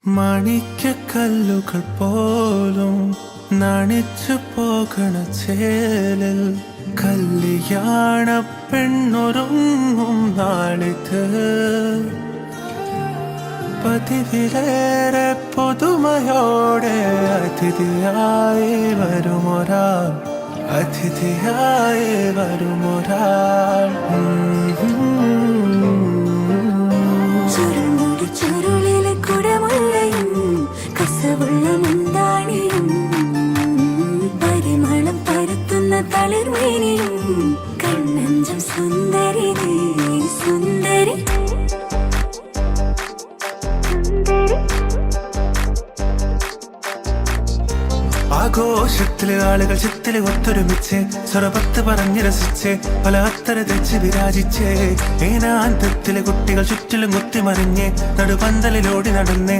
മാണിക്യക്കല്ലുകൾ പോലും നാണിച്ചു പോകണ ചേലിൽ കല്യാണ പെണ്ണൊരുങ്ങും നാളിത് പതിവിലേറെ പുതുമയോടെ അതിഥിയായി വരുമൊരാൾ ചുരുളിലെ കുടമുള്ളയും കസവുള്ള മുന്താണിയും പരിമളം പരത്തുന്ന തളിർമേനിയും കണ്ണഞ്ചം സുന്ദരി സുന്ദരി ആഘോഷത്തില് ആളുകൾ ചിത്തില് ഒത്തൊരുമിച്ച് സ്വരപത്ത് പറഞ്ഞ് രസിച്ച് പല അത്തര തെച്ച് വിരാജിച്ച് ഏനാന്തത്തിലെ കുട്ടികൾ ചുറ്റിലും കുത്തിമറിഞ്ഞ് നടുപന്തലിലോടി നടന്ന്